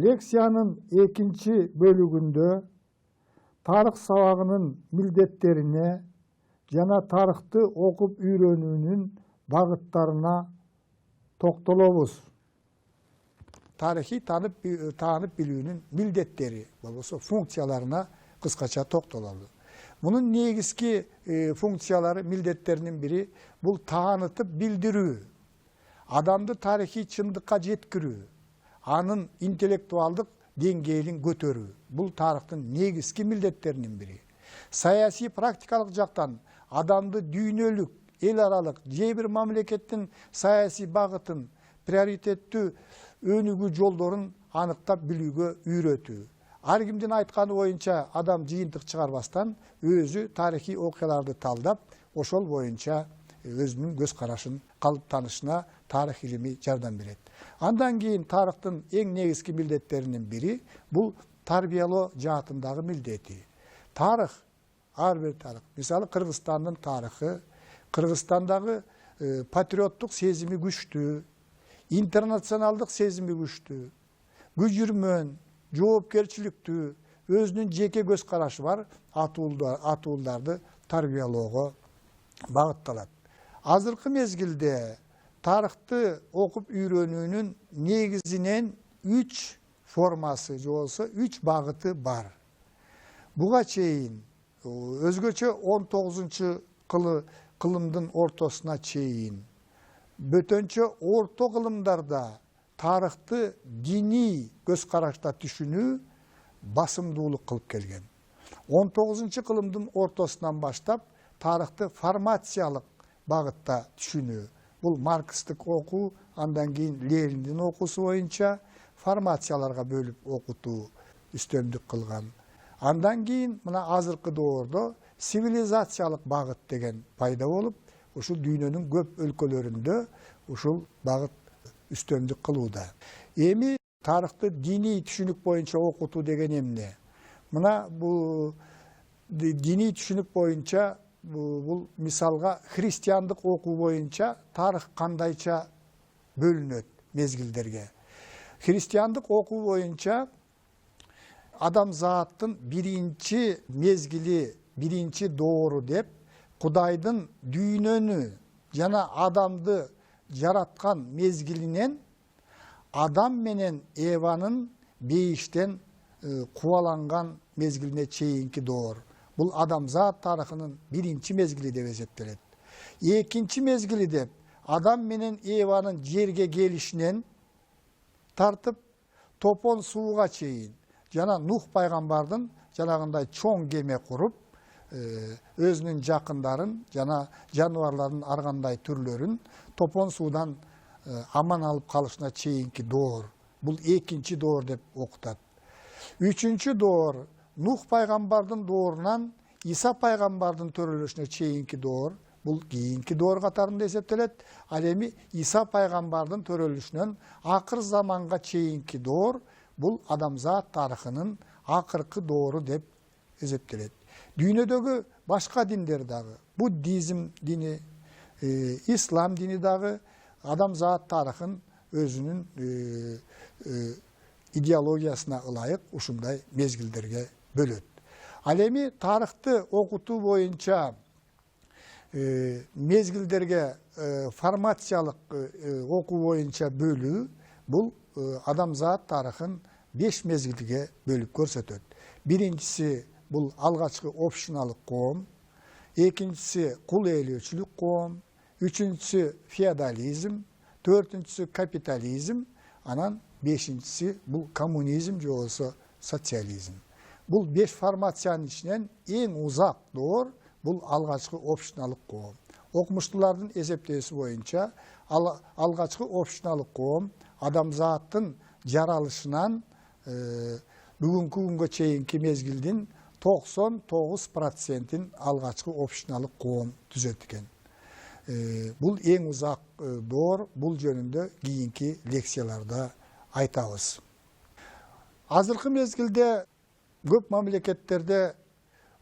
Leksiyanın ikinci bölügünde tarih sabagının mildetlerine jana tarihti okup öğrenүүnün bagıtlarına toktolobuz. Tarihi tanıp bilүүnün mildetleri, funksiyalarına kıskaça toktolabız. Bunun negizki funksiyaları, mildetlerinin biri bu tanıtıp bildirүү, adamды tarihi çındıkka jetkirүү, anın intellektualdık dengeyini götörүү. Бұл tarihtin negizki mildetlerinin biri. Sayasi praktikалық жактан adamды düýnөлүк, el aralık, bir mamlekettin sayasi bagıtın, prioritettүү önügü жолдорун anıktap bilүүgө үйrөtүү. Ар кимдин айтканы боюнча адам жыйынтык чыгарбастан өзү тарихи окуяларды талдап, ошол боюнча өзүнүн көз карашын, калып таанышына тарих илими жардам берет. Андан кийин тарыхтын эң негизги милдеттеринин бири бул тарбиялоо жаатындагы милдети. Тарых, ар бир тарых. Мисалы Кыргызстандын тарыхы, Кыргызстандагы патриоттук сезими күчтүү, интернационалдык сезими күчтүү, күжүрмөн, жоопкерчиликтүү, өзүнүн жеке көз карашы бар атуулдарды тарбиялоого багытталат. Азыркы мезгилде тарыхты окуп үйрөнүүнүн негизинен 3 формасы же болсо 3 багыты бар. Буга чейин өзгөчө 19 кылымдын ортосуна чейин бөтөнчө орто кылымдарда тарыхты диний көз карашта түшүнүү басымдуулук кылып келген. 19 кылымдын ортосунан баштап тарыхты формациялык багытта түшүнүү. Бул маркстык окуу, андан кийин Лениндин окуусу боюнча формацияларга бөлүп окутуу үстөмдүк кылган. Андан кийин мына азыркы доордо цивилизациялык багыт деген пайда болуп, ушул дүйнөнүн көп өлкөлөрүндө ушул багыт үстөмдүк кылууда. Эми тарыхты диний түшүнүк боюнча окутуу деген эмне? Мына бул диний түшүнүк боюнча бул мисалга христиандык окуу боюнча тарых кандайча бөлүнөт мезгилдерге. Христиандык окуу боюнча адамзаттын биринчи мезгили, биринчи доору деп Кудайдын дүйнөнү жана адамды жараткан мезгилинен адам менен Эванын бейиштен кубаланган мезгилине чейинки доор. Бұл адамзат тарихының биринчи мезгили деп эсептелет. Экинчи мезгили деп адам менен Эванын жерге келишинен тартып топон сууга чейин жана Нух пайгамбардын жанагындай чоң кеме куруп, өзүнүн жакындарын жана жаныбарлардын аргандай түрлөрүн топон суудан аман алып калышына чейинки доор. Бул экинчи доор деп окутат. Үчүнчү доор Нух пайгамбардын доорунан Иса пайгамбардын төрөлүшүнө чейинки доор. Бул кийинки доор катарында эсептелет. Ал эми Иса пайгамбардын төрөлүшүнөн акыр заманга чейинки доор бул адамзат тарыхынын акыркы доору деп эсептелет. Дүйнөдөгү башка диндер дагы, буддизм дини, ислам дини дагы адамзат тарыхын өзүнүн идеологиясына ылайык ушундай мезгилдерге бөлөт. Ал эми тарыхты окутуу боюнча мезгилдерге формациялык окуу боюнча бөлүү бул адамзат тарыхын 5 мезгилге бөлүп көрсөтөт. Биринчиси бул алгачкы общиналык коом, экинчиси кул ээлөөчүлүк коом, үчүнчүсү феодализм, төртүнчүсү капитализм, анан бешинчиси бул коммунизм же болсо социализм. Бул 5 формациянын ичинен эң узак доор бул алгачкы общиналык коом. Окумуштуулардын эсептөөсү боюнча алгачкы общиналык коом адамзаттын жаралышынан бүгүнкү күнгө чейинки мезгилдин 99%-ин алгачкы общиналык коом түзөт экен. Бул эң узак доор, бул жөнүндө кийинки лекцияларда айтабыз. Азыркы мезгилде көп мамлекеттерде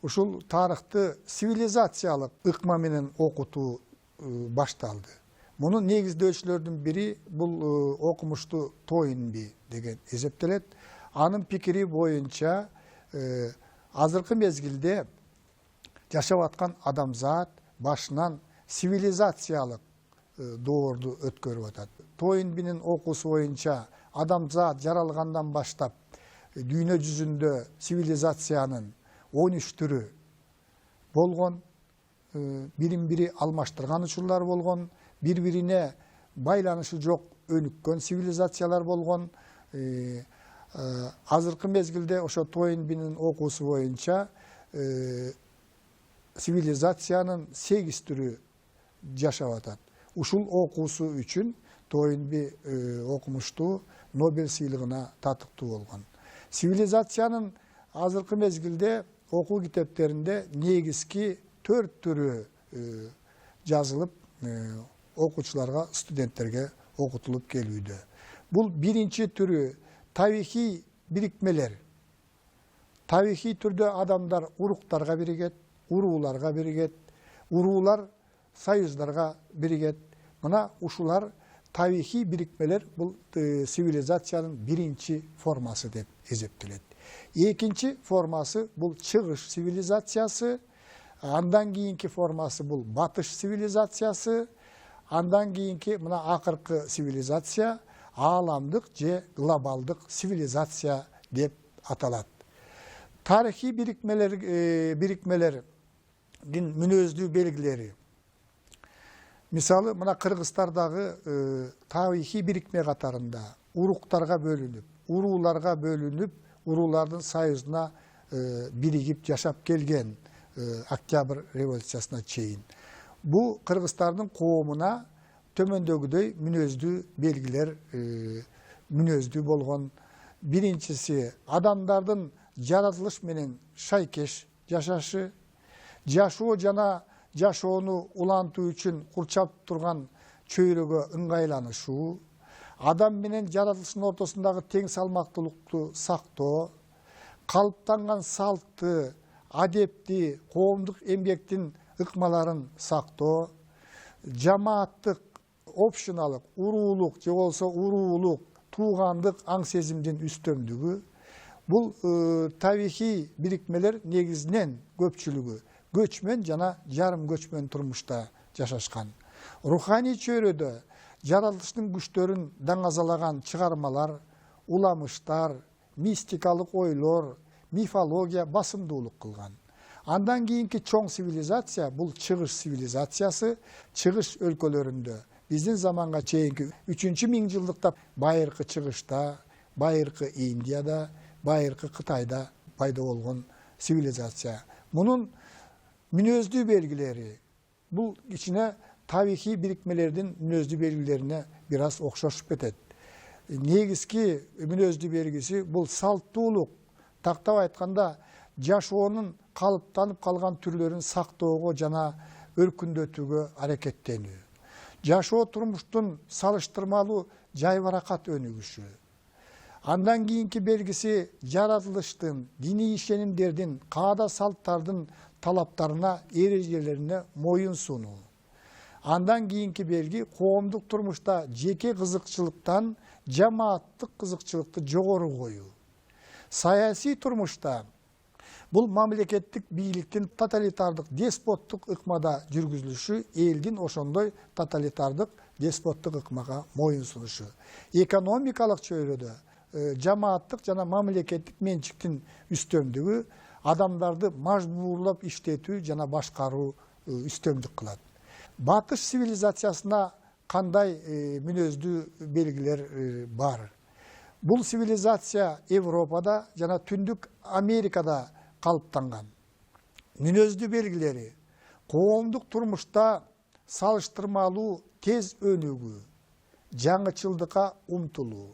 ушул тарыхты цивилизациялык ыкма менен окутуу башталды. Мунун негиздөөчүлөрдүн бири бул окумуштуу Тойнби деген эсептелет. Anın pikiri boyunca azırkı mezgilde yaşap atkan adamzat başынан sivilizasiyalık doğurdu ötkörüp atat. Toynbinin okusu boyunca adamzat jaralgandan başlap dünya yüzünde sivilizasiyanın 13 türü bolgon, birim biri almaştırgan uçurlar bolgon, birbirine baylanışı жоқ önükкен sivilizasiyalar bolgon. Azırkı mezgilde oşo Toynbinin okusu boyunca sivilizasiyanın 8 türü yaşap atat. Uşul okusu üçün Toynbi okumuştu, Nobel sıylığına tatıktı bolgon. Sivilizasiyanın azırkı mezgilde oku kitaplarında negizki 4 türü yazılıp okuçularga, studentlerge okutulup geliydi. Bu birinci türü tarihi birikmeler. Tarihi türde adamlar uruklarga biriget, uruularga biriget, uruular sayızlarga biriget. Buna uşular tarihi birikmeler bu sivilizasiyanın birinci forması dep eseptilet. İkinci forması bu çıgış sivilizasiyası, andan keyinki forması bu batış sivilizasiyası, andan keyinki mına akırkı sivilizasiya, alamdık je globaldık sivilizasiya dep atalat. Tarihi birikmelerin münözlü belgileri. Misalı mına Kırgızstardagı tarihi birikme katarında uruklarga bölünüp, uruularga bölünüp, uruulardın sayısına birigip yaşap gelgen Oktyabr revolütsiyasına çeyin. Bu Kırgızstardın qoğumuna tömöndөгüдөй münözlü belgiler münözlü bolgon. Birincisi adamdardın yaratılış menen şaykeş yaşaşı, yaşoo jana yaşoonu ulantığı üçün kurçap turgan çöyrögө ыңгайланышуу, адам менен жаратылыштын ортосундагы тең салмактуулукту сактоо, калыптанган салтты, адепти, коомдук эмгектин ыкмаларын сактоо, жамааттык, общиналык, уруулук же болсо уруулук, туугандык аң сезимдин үстөмдүгү. Бул тарихи бирикмелер негизинен көпчүлүгү göçmen жана жарым göçmen турмушта жашашкан. Руханий чөйрөдө жаратылыштын күчтөрүн даңазалаган чыгармалар, уламыштар, мистикалык ойлор, мифология басымдуулук кылган. Андан кийинки чоң цивилизация бул чыгыш цивилизациясы, чыгыш өлкөлөрүндө биздин заманга чейинки 3-миңжылдыкта байыркы чыгышта, байыркы Индияда, байыркы Кытайда пайда болгон цивилизация. Мунун münözlü belgileri, bu içine tarihi birikmelerinin münözlü belgilerine biraz okşaşıp etet. Negizki münözlü belgisi bu salttуулuk, taqtab aytkanda жашоонун kalıptanıp kalgan türlerin saktoogo jana өркүндөтүүгө аракеттенүү. Жашоо турмуштун салыштырмалуу жайбаракат өнүгүшү. Андан кийинки белгиси жаратылыштын, диний ишенимдердин, каада салттардын talaplarına, erecelerine moyun sunu. Andan keyinki belgi koomduk turmuşta jeke kızıkçılıktan cemaatlık kızıkçılıkты jogorу koyu. Sayasi turmuşta bul mamleketlik biyliktin totalitardık despotluk ыкмада жүргүзүлүшү, eldin oşondoy totalitardık despotluk ыкмага moyun sunuşu. Ekonomikalık çöyrödö cemaatlık jana mamleketlik mençiktin üstөмдүгү adamlardı majburlap işletүү jana başkarуу üstөмдүк kılat. Batış sivilizasiyasına kanday münözlü belgiler var. Bul sivilizasiya Evropada jana Tündük Amerikada kalıptangan. Münözlü belgileri koomduk turmuşta salıştırmalуу tez önügü, жаңычылдыкка умтулуу.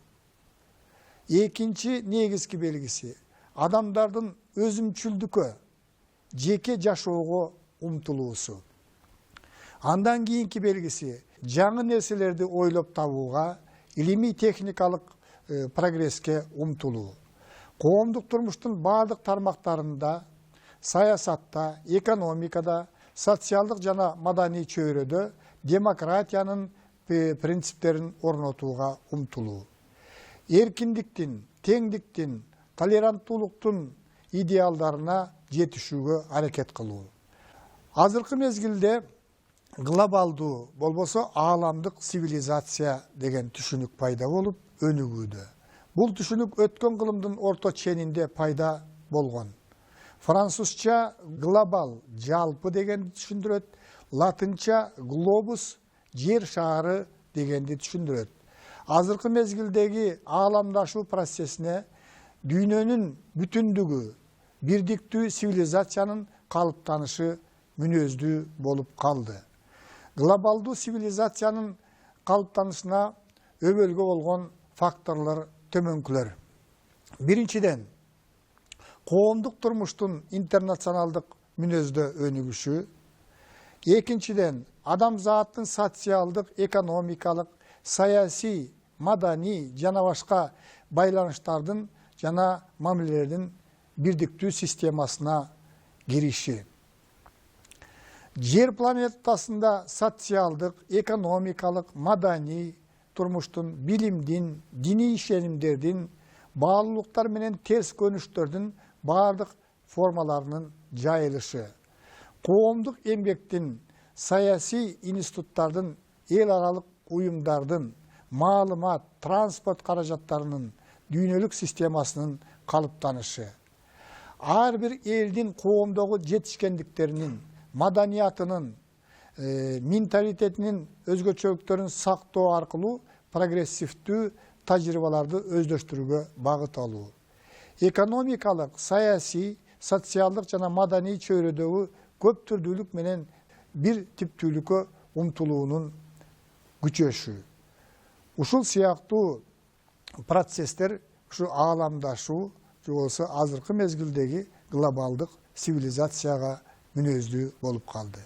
Ekinci negizki belgisi adamdardын özümçüldükö, jeke жашоого умтулуусу. Andan kийинки belgisi жаңы нерселерди ойлоп табууга, илимий техникалык прогресске умтулуу. Коомдук турмуштун баардык тармактарында, саясатта, экономикада, социалдык жана маданий чөйрөдө демократиянын принциптерин орнотууга умтулуу. Эркиндиктин, теңдиктин, толеранттуулуктун идеалдарына жетишүүгө аракет кылуу. Азыркы мезгилде глобалдуу болбосо ааламдык цивилизация деген түшүнүк пайда болуп өнүгүүдө. Бул түшүнүк өткөн кылымдын орто ченинде пайда болгон. Французча глобал жалпы дегенди түшүндүрөт, латынча глобус жер шары дегенди түшүндүрөт. Азыркы мезгилдеги ааламдашуу процессине дүйнөнүн бүтүндүгү, бирдиктүү цивилизациянын калыптанышы мүнөздүү болуп калды. Глобалдуу цивилизациянын калыптанышына өбөлгө болгон факторлор төмөнкүлөр. Биринчиден, коомдук турмуштун интернационалдык мүнөздө өнүгүшү. Экинчиден, адамзаттын социалдык, экономикалык, саясий, маданий жана башка байланыштардын жана мамилелердин бирдиктүү системасына кириши. Жер планетасында социалдык, экономикалык, маданий турмуштун, билимдин, диний ишенимдердин, баалуулуктар менен терс көнүштөрдүн бардык формаларынын жайылышы, коомдук эмгектин, саясий институттардын, эл аралык уюмдардын, маалымат, транспорт каражаттарынын дүйнөлүк системасынын калыптанышы, ар бир элдин коомдогу жетишкендиктеринин, маданиятынын, менталитетинин өзгөчөлүктөрүн сактоо аркылуу прогрессивдүү тажрыйбаларды өздөштүрүүгө багыт алуу. Экономикалык, саясий, социалдык жана маданий чөйрөдөгү көп түрдүүлүк менен бир типтүүлүккө умтулуунун күчөшү. Ушул сыяктуу процесстер ушу ааламдашуу же болбосо азыркы мезгилдеги глобалдык цивилизацияга мүнөздүү болуп калды.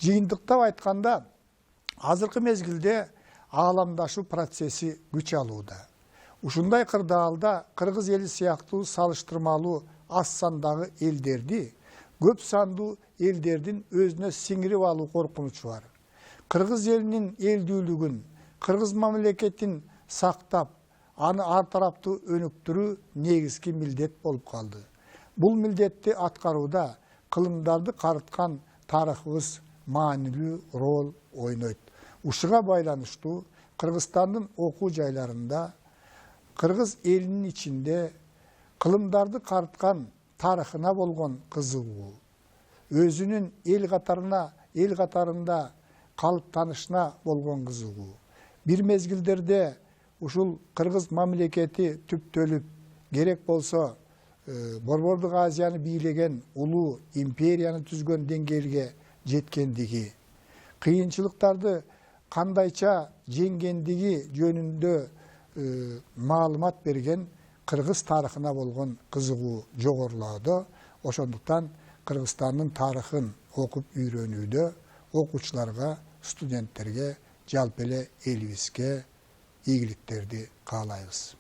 Жыйынтыктап айтканда, азыркы мезгилде ааламдашуу процесси күч алууда. Ушундай кырдаалда кыргыз эли сыяктуу салыштырмалуу аз сандагы элдерди көп сандуу элдердин өзүнө сиңирип алуу коркунучу бар. Кыргыз элинин элдүүлүгүн, кыргыз мамлекетин сактап, аны ар тараптуу өнүктүрүү негизги милдет болуп калды. Бул милдетти аткарууда кылымдарды карыткан тарыхыбыз маанилүү роль ойнойт. Ушуга байланыштуу Кыргызстандын окуу жайларында, кыргыз элинин ичинде кылымдарды карыткан тарыхына болгон кызыгуу, өзүнүн эл катарында калыптанышына болгон кызыгуу. Бир мезгилдерде ушул кыргыз мамлекети түптөлүп, керек болсо Борбордук Азияны бийлеген улуу империяны түзгөн деңгээлге жеткендиги, кыйынчылыктарды кандайча жеңгендиги жөнүндө маалымат берген кыргыз тарыхына болгон кызыгуу жогорулоодо. Ошондуктан Кыргызстандын тарыхын окуп үйрөнүүдө окуучуларга, студенттерге, жалпы эле элибизге ийгиликтерди каалайбыз.